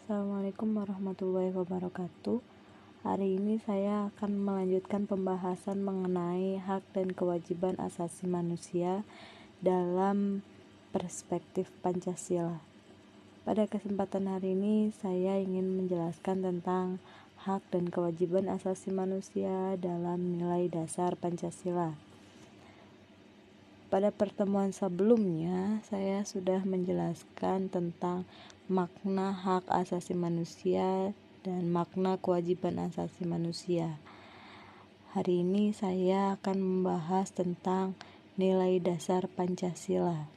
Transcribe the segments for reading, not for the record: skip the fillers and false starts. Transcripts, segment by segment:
Assalamualaikum warahmatullahi wabarakatuh. Hari ini saya akan melanjutkan pembahasan mengenai hak dan kewajiban asasi manusia dalam perspektif Pancasila. Pada kesempatan hari ini saya ingin menjelaskan tentang hak dan kewajiban asasi manusia dalam nilai dasar Pancasila. Pada pertemuan sebelumnya, saya sudah menjelaskan tentang makna hak asasi manusia dan makna kewajiban asasi manusia. Hari ini saya akan membahas tentang nilai dasar Pancasila.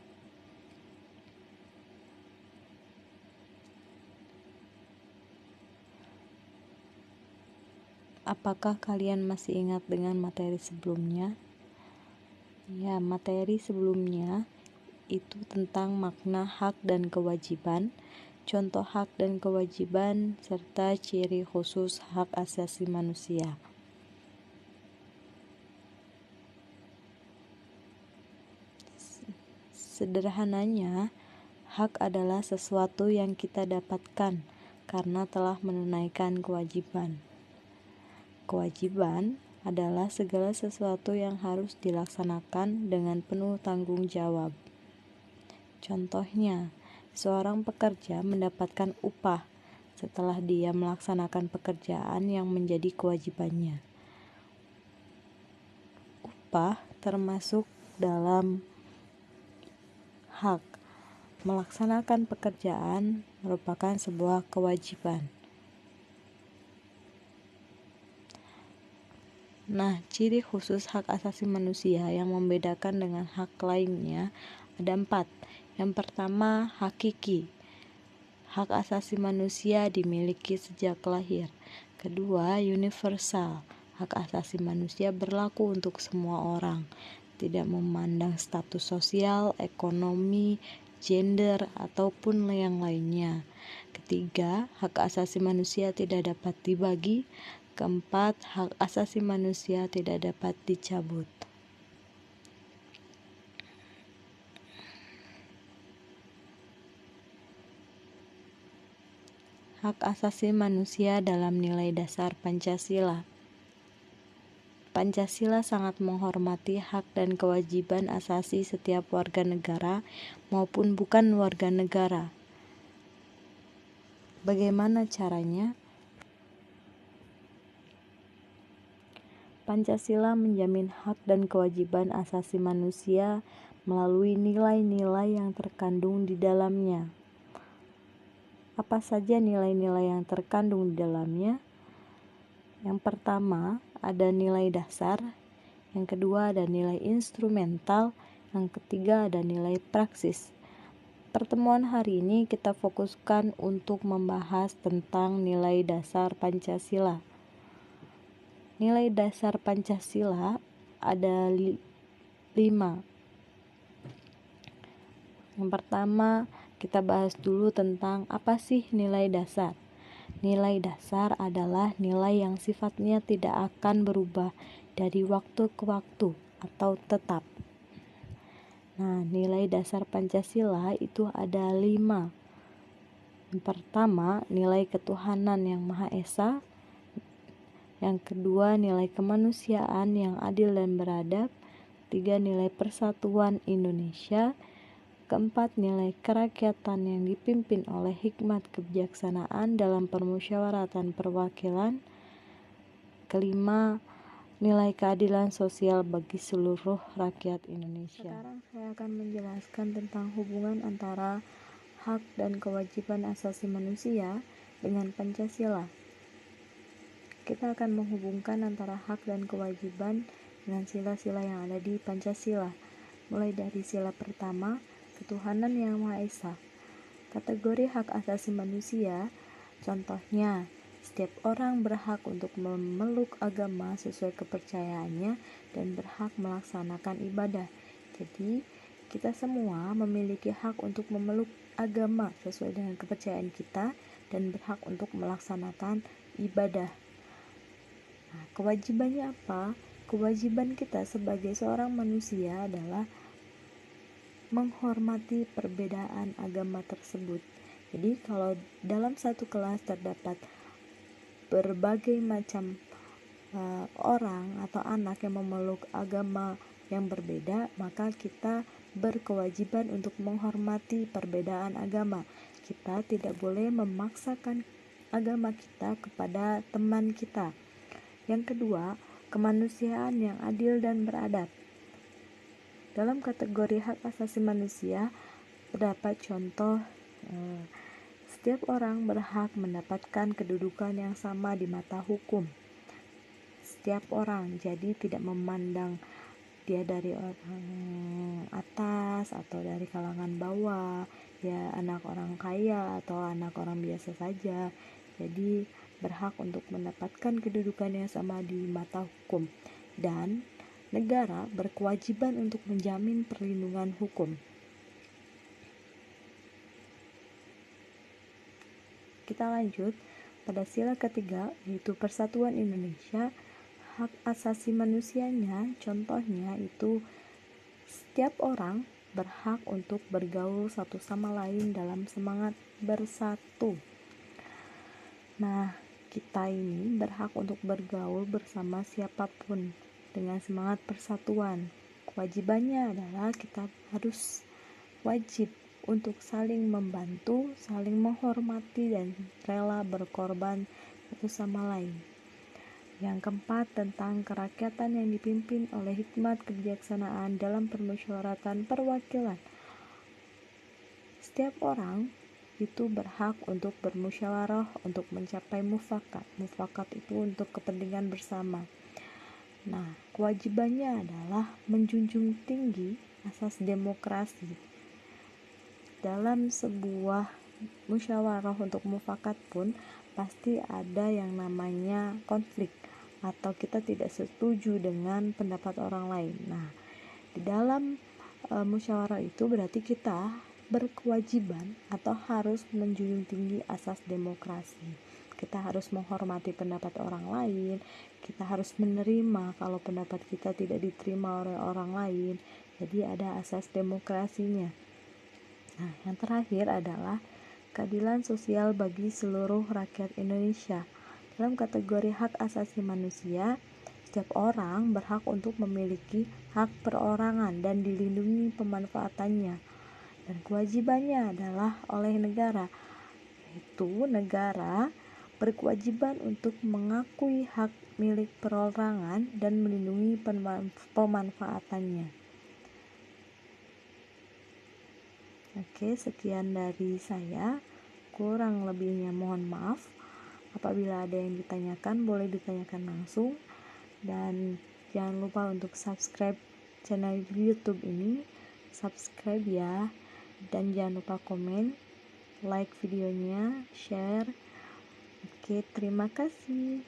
Apakah kalian masih ingat dengan materi sebelumnya? Ya, materi sebelumnya itu tentang makna hak dan kewajiban, contoh hak dan kewajiban, serta ciri khusus hak asasi manusia. Sederhananya, hak adalah sesuatu yang kita dapatkan karena telah menunaikan kewajiban. Kewajiban adalah segala sesuatu yang harus dilaksanakan dengan penuh tanggung jawab. Contohnya, seorang pekerja mendapatkan upah setelah dia melaksanakan pekerjaan yang menjadi kewajibannya. Upah termasuk dalam hak. Melaksanakan pekerjaan merupakan sebuah kewajiban. Nah, ciri khusus hak asasi manusia yang membedakan dengan hak lainnya ada 4. Yang pertama, hakiki. Hak asasi manusia dimiliki sejak lahir. Kedua, universal. Hak asasi manusia berlaku untuk semua orang, tidak memandang status sosial, ekonomi, gender, ataupun yang lainnya. Ketiga, hak asasi manusia tidak dapat dibagi. Keempat, hak asasi manusia tidak dapat dicabut. Hak asasi manusia dalam nilai dasar Pancasila. Pancasila sangat menghormati hak dan kewajiban asasi setiap warga negara maupun bukan warga negara. Bagaimana caranya? Pancasila menjamin hak dan kewajiban asasi manusia melalui nilai-nilai yang terkandung di dalamnya. Apa saja nilai-nilai yang terkandung di dalamnya? Yang pertama, ada nilai dasar. Yang kedua, ada nilai instrumental. Yang ketiga, ada nilai praksis. Pertemuan hari ini kita fokuskan untuk membahas tentang nilai dasar Pancasila. Nilai dasar Pancasila ada 5. Yang pertama, kita bahas dulu tentang apa sih nilai dasar. Nilai dasar adalah nilai yang sifatnya tidak akan berubah dari waktu ke waktu atau tetap. Nah, nilai dasar Pancasila itu ada 5. Yang pertama, nilai ketuhanan yang Maha Esa. Yang kedua, nilai kemanusiaan yang adil dan beradab. 3, nilai persatuan Indonesia. Keempat, nilai kerakyatan yang dipimpin oleh hikmat kebijaksanaan dalam permusyawaratan perwakilan. Kelima, nilai keadilan sosial bagi seluruh rakyat Indonesia. Sekarang saya akan menjelaskan tentang hubungan antara hak dan kewajiban asasi manusia dengan Pancasila. Kita akan menghubungkan antara hak dan kewajiban dengan sila-sila yang ada di Pancasila. Mulai dari sila pertama, ketuhanan yang Maha Esa. Kategori hak asasi manusia, contohnya, setiap orang berhak untuk memeluk agama sesuai kepercayaannya dan berhak melaksanakan ibadah. Jadi, kita semua memiliki hak untuk memeluk agama sesuai dengan kepercayaan kita dan berhak untuk melaksanakan ibadah. Nah, kewajibannya apa? Kewajiban kita sebagai seorang manusia adalah menghormati perbedaan agama tersebut. Jadi kalau dalam satu kelas terdapat berbagai macam orang atau anak yang memeluk agama yang berbeda, maka kita berkewajiban untuk menghormati perbedaan agama. Kita tidak boleh memaksakan agama kita kepada teman kita. Yang kedua, kemanusiaan yang adil dan beradab. Dalam kategori hak asasi manusia terdapat contoh setiap orang berhak mendapatkan kedudukan yang sama di mata hukum. Setiap orang, jadi tidak memandang dia dari orang atas atau dari kalangan bawah, ya anak orang kaya atau anak orang biasa saja. Jadi berhak untuk mendapatkan kedudukan yang sama di mata hukum, dan negara berkewajiban untuk menjamin perlindungan hukum. Kita lanjut pada sila ketiga, yaitu Persatuan Indonesia. Hak asasi manusianya, contohnya itu setiap orang berhak untuk bergaul satu sama lain dalam semangat bersatu. Nah, kita ini berhak untuk bergaul bersama siapapun dengan semangat persatuan. Kewajibannya adalah kita harus wajib untuk saling membantu, saling menghormati, dan rela berkorban satu sama lain. Yang keempat, tentang kerakyatan yang dipimpin oleh hikmat kebijaksanaan dalam permusyawaratan perwakilan. Setiap orang itu berhak untuk bermusyawarah untuk mencapai mufakat. Mufakat itu untuk kepentingan bersama. Nah, kewajibannya adalah menjunjung tinggi asas demokrasi. Dalam sebuah musyawarah untuk mufakat pun pasti ada yang namanya konflik, atau kita tidak setuju dengan pendapat orang lain. Nah, di dalam musyawarah itu berarti kita berkewajiban atau harus menjunjung tinggi asas demokrasi. Kita harus menghormati pendapat orang lain, kita harus menerima kalau pendapat kita tidak diterima oleh orang lain. Jadi ada asas demokrasinya. Nah, yang terakhir adalah keadilan sosial bagi seluruh rakyat Indonesia. Dalam kategori hak asasi manusia, setiap orang berhak untuk memiliki hak perorangan dan dilindungi pemanfaatannya. Dan kewajibannya adalah oleh negara, yaitu negara berkewajiban untuk mengakui hak milik perorangan dan melindungi pemanfaatannya. Oke, sekian dari saya. Kurang lebihnya mohon maaf. Apabila ada yang ditanyakan, boleh ditanyakan langsung. Dan jangan lupa untuk subscribe channel YouTube ini. Subscribe ya. Dan jangan lupa komen, like videonya, share. Oke, terima kasih.